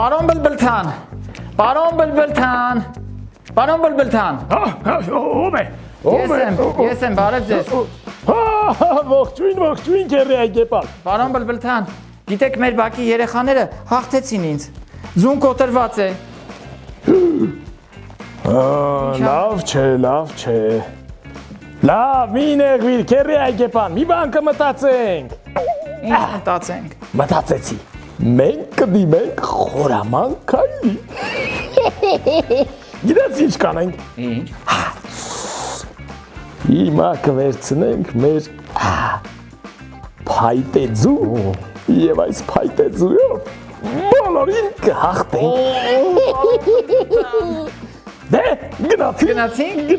Պարոն Բլբլթան, պարոն Բլբլթան, պարոն Բլբլթան։ Ո՞վ է։ Ես եմ, բարև ձեզ։ Ողջույն քեռի այգեպան։ Պարոն Բլբլթան, գիտեք մեր բակի երեխաները հաղթեցին ինձ։ Ձուն կոտրված է։ Լավ չէ։ Լավ, մի նեղվիր, քեռի այգեպան, մի բան կմտածենք։ Ինչ մտածենք։ Մտածեցի։ Մենք կդիմենք խորամանկայի։ Գիտես ինչ կանենք։ Ինչ։ Հիմա կվերցնենք մեր փայտեձու եւ այս փայտեձույով բոլորին կհաղթենք։ Դե, գնացինք։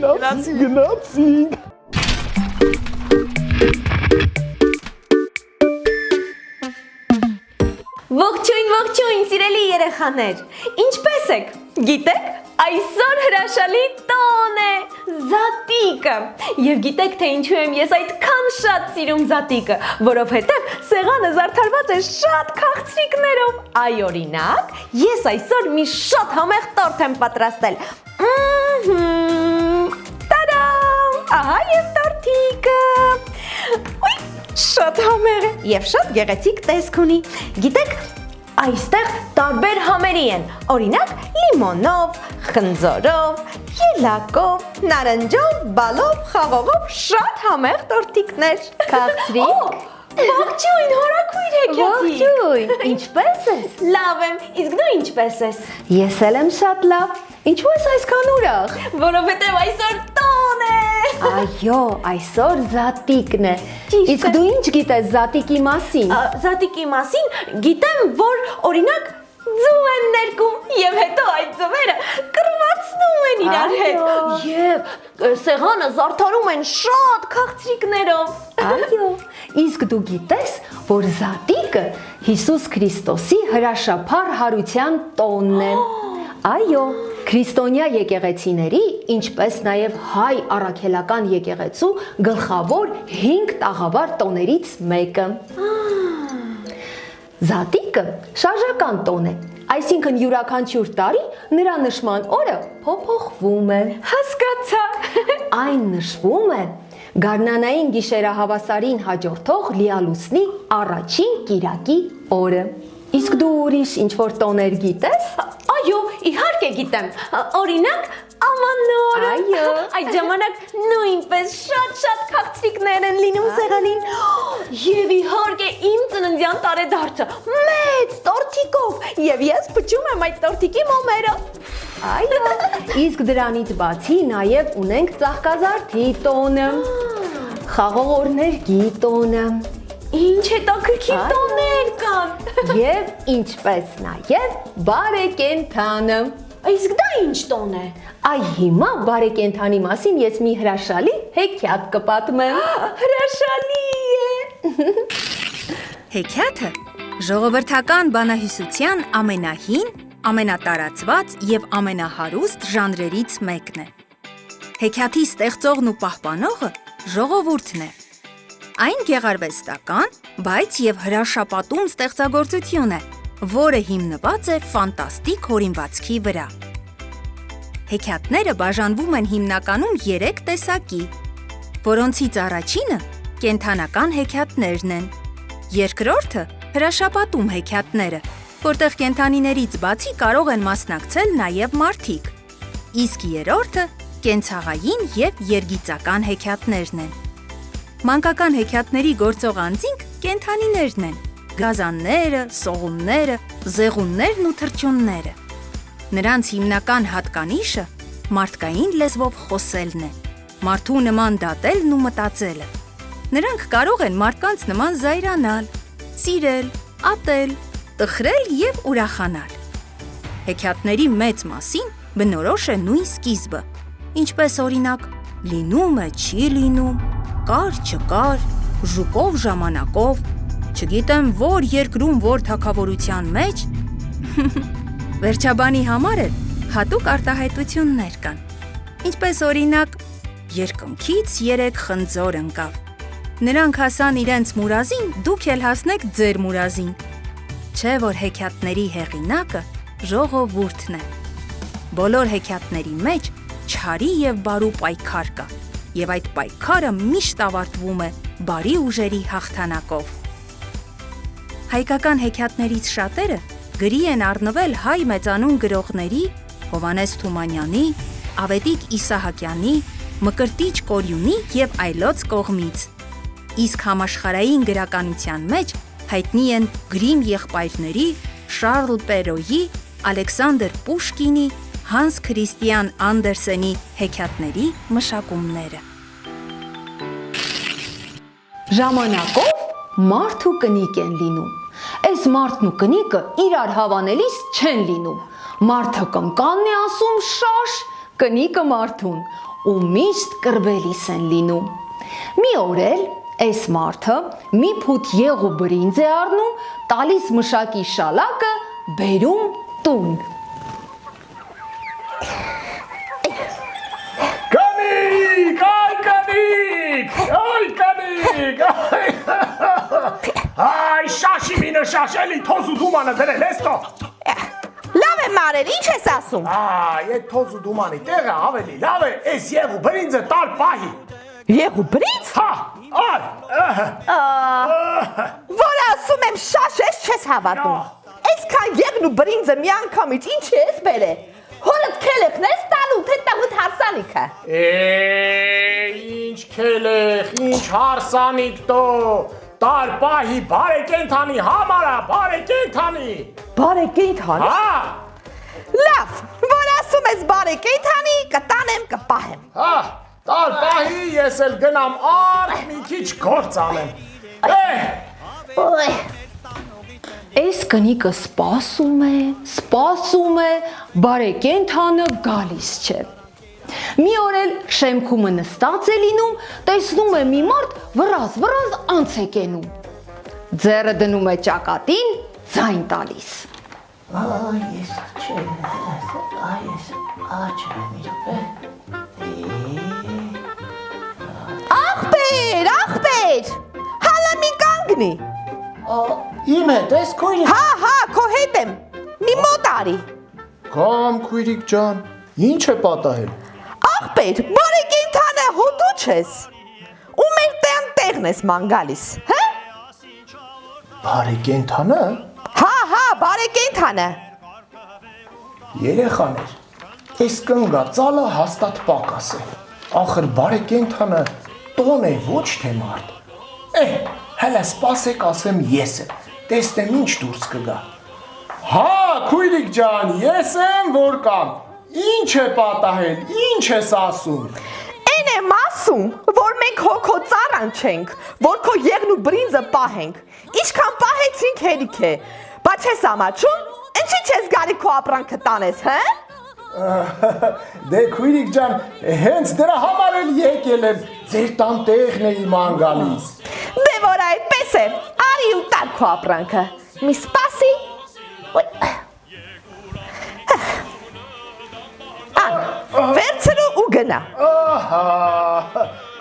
Ողջույն, սիրելի երեխաներ, ինչպե՞ս եք, գիտեք, այսօր հրաշալի տոն է, Զատիկը, և գիտեք, թե ինչու եմ ես այդքան շատ սիրում Զատիկը, որովհետև սեղանը զարդարված է շատ քաղցրիկներով, այ օրինակ, ես այսօր մի շատ համեղ տորտ եմ պատրաստել, տադամ, ահա և տորտիկը, շատ համեղ է և շատ գեղեցիկ տեսք ունի, գիտեք, այստեղ տարբեր համերի են, օրինակ լիմոնով, խնձորով, ելակով, նարնջով, բալով, խաղողով, շատ համեղ տորտիկներ։ Քաղցրիկ։ Ողջույն, հորաքույր հեքիաթիկ։ Ողջույն, ինչպե՞ս ես։ Լավ եմ, իսկ դու ինչպե՞ս ես։ Ես էլ եմ շատ լավ։ Ինչու ես այսքան ուրախ։ Որովհետև այսօր տոն է։ Այո, այսօր Զատիկն է։ Ճիշտ է։ Իսկ դու ինչ գիտես Զատիկի մասին։ Զատիկի մասին գիտեմ, որ օրինակ ձու են ներկում և հետո այդ ձվերը կռվածնում են իրար հետ և սեղանը զարդարում են շատ քաղցրիկներով։ Այո, իսկ դու գիտես, որ Զատիկը Հիսուս Քրիստոսի հրաշափառ հարության տոնն է։ Այո, քրիստոնյա եկեղեցիների, ինչպես նաև հայ առաքելական եկեղեցու գլխավոր 5 տաղավար տոներից մեկը։ Զատիկը շարժական տոն է, այսինքն յուրաքանչյուր տարի նրա նշման օրը փոփոխվում է։ Հասկացա։ Այն նշվում է գարնանային գիշերահավասարին հաջորդող լիալուսնի առաջին կիրակի օրը։ Իսկ դու ուրիշ ինչ-որ տոներ գիտես։ Այո, իհարկե գիտեմ, օրինակ ամանորը։ Այո։ Այդ ժամանակ նույնպես շատ քաղցրիկներ են լինում սեղանին։ Եվ իհարկե իմ ծննդյան տարեդարձը մեծ տորտիկով և ես փչում եմ այդ տորտիկի մոմերը։ Այո, իսկ դրանից բացի նաև ունենք ծաղկազարդի տոնը, խաղողորներգի տոնը, Ինչ հետաքրքիր տոներ կան։ և ինչպես նաև բարեկենդանը։ Իսկ դա ինչ տոն է։ Այ հիմա բարեկենդանի մասին ես մի հրաշալի հեքիաթ կպատմեմ։ Հրաշալի է։ Հեքիաթը ժողովրդական բանահյուսության ամենահին, ամենատարածված և ամենահարուստ ժանրերից մեկն է։ Հեքիաթի ստեղծողն ու պահպանողը ժողովուրդն է։ Այն գեղարվեստական, բայց և հրաշապատում ստեղծագործություն է, որը հիմնված է ֆանտաստիկ հորինվածքի վրա։ Հեքիաթները բաժանվում են հիմնականում 3 տեսակի, որոնցից առաջինը կենդանական հեքիաթներն են, երկրորդը հրաշապատում հեքիաթները, որտեղ կենդանիներից բացի կարող են մասնակցել նաև մարդիկ, իսկ երրորդը կենցաղային և երգիծական հեքիաթներն են։ Մանկական հեքիաթների գործող անձինք կենդանիներն են, գազանները, սողունները, զեղուններն ու թռչունները։ Նրանց հիմնական հատկանիշը մարդկային լեզվով խոսելն է, մարդու նման դատելն ու մտածելը։ Նրանք կարող են մարդկանց նման զայրանալ, սիրել, ատել, տխրել և ուրախանալ։ Հեքիաթների մեծ մասին բնորոշ է նույն սկիզբը, ինչպես օրինակ լինում է, չի լինում, կար, չկար, ժուկով, ժամանակով, չգիտեմ որ երկրում, որ թագավորության մեջ, վերջաբանի համար էլ հատուկ արտահայտություններ կան, ինչպես օրինակ երկնքից 3 խնձոր ընկավ, նրանք հասան իրենց մուրազին, դուք էլ հասնեք ձեր մուրազին, չէ որ հեքիաթների հեղինակը ժողովուրդն է։ Բոլոր հեքիաթների մեջ չարի եւ բարու պայքար կա, եւ այդ պայքարը միշտ ավարտվում է բարի ուժերի հաղթանակով։ Հայկական հեքիաթներից շատերը գրի են առնվել հայ մեծանուն գրողների Հովհաննես Թումանյանի, Ավետիք Իսահակյանի, Մկրտիչ Կորյունի եւ այլոց կողմից։ Իսկ համաշխարհային գրականության մեջ հայտնի են Գրիմ եղբայրների, Շարլ Պերոյի, Ալեքսանդր Պուշկինի, Հանս Քրիստիան Անդերսենի հեքիաթների մշակումները։ Ժամանակով մարդ ու կնիկ են լինում։ Այս մարդն ու կնիկը իրար հավանելիս չեն լինում։ Մարդը կնկանն է ասում շաշ, կնիկը մարդուն ու միշտ կռվելիս են լինում։ Մի օր էլ այս մարդը մի փութ եղ ու բրինձ է առնում, տալիս մշակի շալակը, բերում տուն։ Կանիկ, այ կանիկ, այ շաշի մինը շաշելի թոզ ու դումանը դրել ես տո։ Լավ է մարել, ինչ ես ասում։ Այդ թոզ ու դումանի տեղը ավելի լավ է, այս եղ ու բրինձը տալ պահի։ Եղու բրից։ Հա, Որ ասում եմ շաշ ես չես հավատում։ Այսքան եղն ու բրինձը մի անգամից ինչ ես բերե։ Հոլդ քելեխն ես տալու, թե տաղուտ հարսանիքը։ Ինչ քելեխ, ինչ հարսանիք տո։ Տար պահի բարեկենթանի համարա, բարեկենթանի։ Բարեկենդանի։ Հա։ Լավ, որ ասում ես բարեկենդանի, կտանեմ, կպահեմ։ Հա, տար պահի ես էլ գնամ արդ մի քիչ գործ անեմ։ Այս կնիկը սպասում է, բարեկենդանը գալիս չէ։ Մի օր էլ շեմքումը նստած է լինում, տեսնում է մի մարդ վրազ անց է կենում։ Ձեռը դնում է ճակատին, ձայն տալիս։ Ախպեր, հալա մի կանգնի։ Իմ հետ ես քույրիկ։ Հա, քո հետ եմ, մի մոտ արի։ Կամ քույրիկ ջան, ինչ է պատահել։ Ախպեր, բարեկենդանը հոտու չես։ Ու մեր տեղն ես ման գալիս, հա։ Բարեկենթանը։ Հա, բարեկենդանը։ Երեխաներ, այս կնգա ծալը հաստատ պակաս է։ Ախր բարեկենդանը տոն է, ոչ թե մարդ։ Հələ սպասեք ասեմ ես եմ, տեսնեմ ինչ դուրս կգա։ Հա, քույրիկ ջան, ես եմ որ կամ, ինչ է պատահել, ինչ ես ասում։ Են եմ ասում, որ մենք հոգո ծառան չենք, որ քո եղն ու բրինձը պահենք, ինչքան պահեցինք հերիք է, բա չես ամաչում, ինչի չես գալի քո ապրանքը տանես, հա։ Դե քույրիկ ջան, հենց դրա համար էլ եկել եմ, ձեր տան տեղն է իման գալիս։ Դե որ այդպես է, արի ու տար քո ապրանքը, մի սպասի։ Վերցրու ու գնա։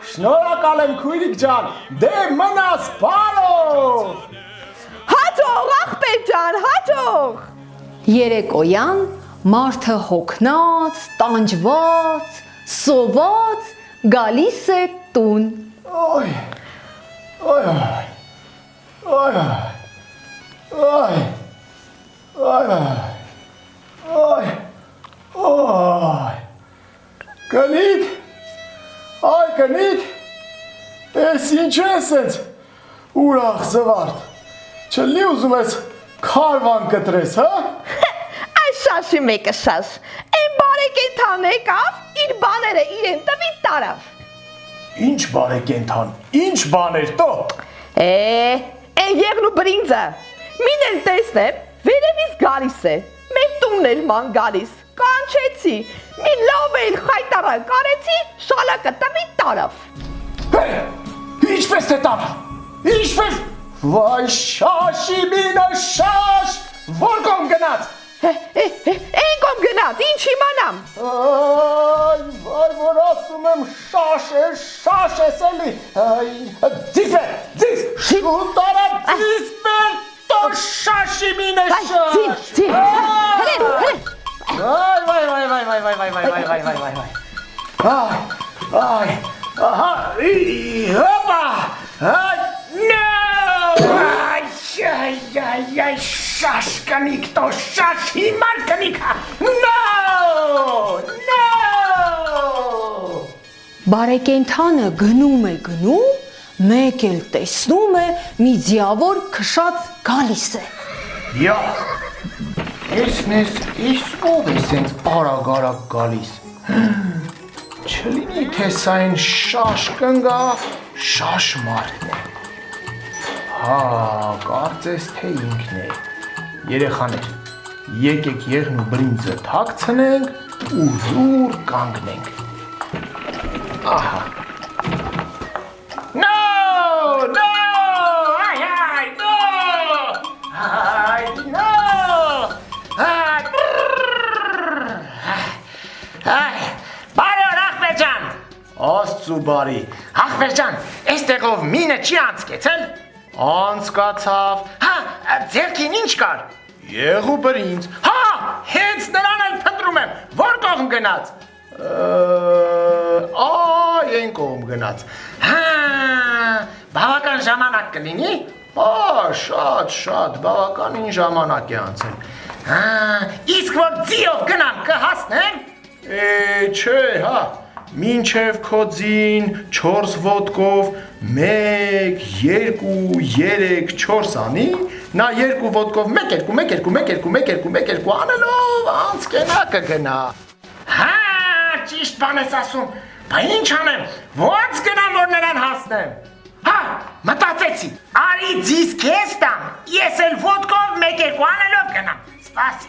Շնորհակալ եմ քույրիկ ջան, դե մնաս բարով։ Հաջող, ախպեր ջան, հաջող։ Երեկոյան մարդը հոգնած, տանջված, սոված գալիս է տուն։ Օй, Կնիկ, այ կնիկ, ես ինչ ես ես ուրախ զվարդ, չլի ուզում ես քարվան կտրես, հա? Այս շաշի մեկը շաշ, են բարեկենդան եկավ, իր բաները իրեն տվին տարավ։ Ինչ բարեկենդան, ինչ բաներ տո։ Են եղն ու բրինձը, մին էլ տեսնեմ, վերևից գալիս է, մեր տունն էր ման գալիս, կանչեցի, մի լավ էլ խայտարան կարեցի, շալակը տվին տարավ։ Ինչպես թե տարավ, ինչպես, վայ շաշի մինը շաշ, որ կոմ գնաց։ Են կոմ գնաց, ինչ իմանամ։ Վայ, որ ասում եմ շաշ ես էլի, ձիզ բեր, ձիզ, շուտ արա ձիզ բեր, տո շաշի մինը շաշ։ Ձին, հրեն, Ay, aha, hoppa! Ay, no! Ay, şaşkınlık to, şaşimar kınık! No! No! Բարեկենդանը գնում է, մեկ էլ տեսնում է մի ձիավոր քշած գալիս է։ Ya, esnes, ով է սենց արագ գալիս։ Չլինի թե սա այն շաշկնգա շաշ մարդն է։ Հա, կարծես թե ինքն է։ Երեխաներ, եկեք եղն ու բրինձը թաքցնենք ու զուր կանգնենք։ Ահա։ No! No! Ay, no! Ay, no! Ay, բարի օր Ախպեջան։ Աստծու բարի։ Ախպեջան, այստեղով մինը չի անցկեցել։ Անցկացավ։ Հա, ձերքին ինչ կար։ Եղու բրինձ։ Հա, հենց նրան էլ փնտրում եմ։ Որ կողմ գնաց։ Այն կողմ գնաց։ Հա, բավական ժամանակ կլինի։ Շատ բավականին ժամանակ է անցել։ Հա, իսկ որ ձիով գնամ կհասնեմ։ Չէ, հա, մինչև քո ձին 4 ոտքով 1, 2, 3, 4 անի, նա 2 ոտքով 1, 2 անելով անցկենա կգնա։ Հա, ճիշտ բան ես ասում, բա ինչ անեմ, ոնց գնամ որ նրան հասնեմ։ Հա, մտածեցի, արի ձիզ քեզ տամ, ես էլ ոտքով 1, 2 անելով գնամ։ Սպասի,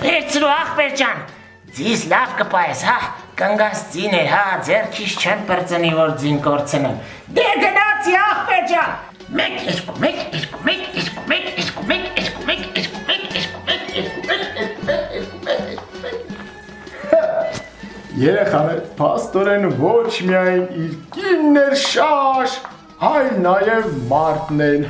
Վերցրու Ախպեջան, ձիզ լավ կպայես, հա, կնգաս ձին է, հա, ձերքիս չեմ պրծնի, որ ձին կորցնեմ։ Դե գնացի Ախպեջան, 1, 2 Երեխաներ, պաստորեն ոչ միայն իր կինն էր շաշ, այլ նաև մարդն են,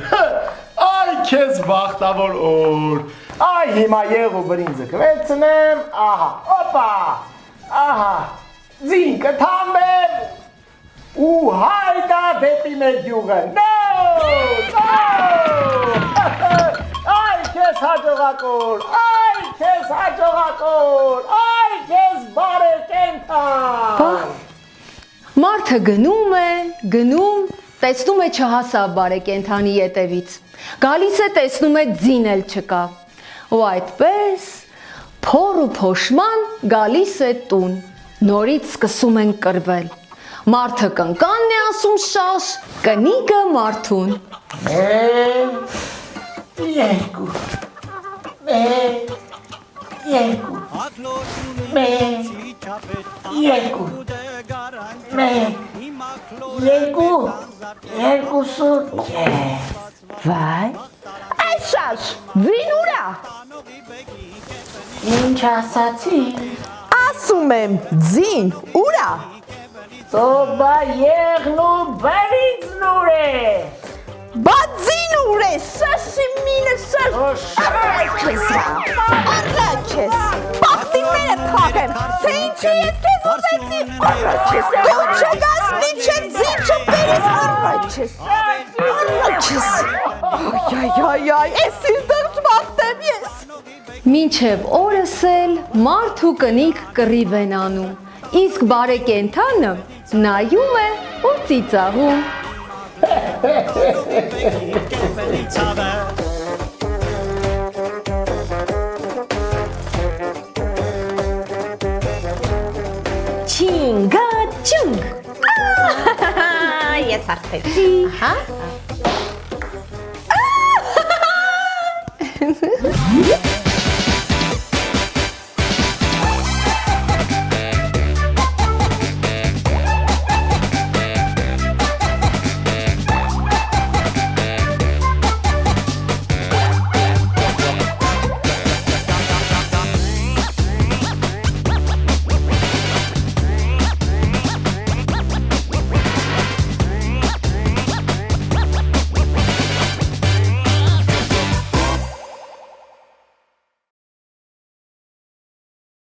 այ կեզ բախտավոր օր, այ հիմա եղու բրինձը կվերցնեմ, ահա, օպա, ահա, ձին կթամբեմ, ու հայդա դեպի մեր գյուղը, այ կեզ հաջողակոր, այ կեզ բարեկենթան։ Մարդը գնում է, տեսնում է չհասավ բարեկենդանի ետևից։ Գալիս է տեսնում է ձին էլ չկա։ Ու այդպես փոր ու փոշման գալիս է տուն։ Նորից սկսում են կռվել։ Մարդը կնկանն է ասում շաշ, կնիկը մարդուն։ 2 Վայ, այս շաշ, ձին ուրա։ Ինչ ասացի։ Ասում եմ, ձին ուրա։ Սոբա եղնու բրինձն ուր է։ Բա ձին ուր է, շաշի մինը շաշ։ Առաջես, պախտիները թաղեմ, թե ինչի ես կեզ ուզեցի, առաջես, դու չգաս մինչև ձին չպերես, առաջես, ես իր դղջ վաղտեմ ես։ Մինչև օրս էլ մարդ ու կնիկ կռիվ են անում, իսկ բարեկենդանը նայում է ու ծիծաղում։ Չինգա չունգ։ Ես արդեցի, հա։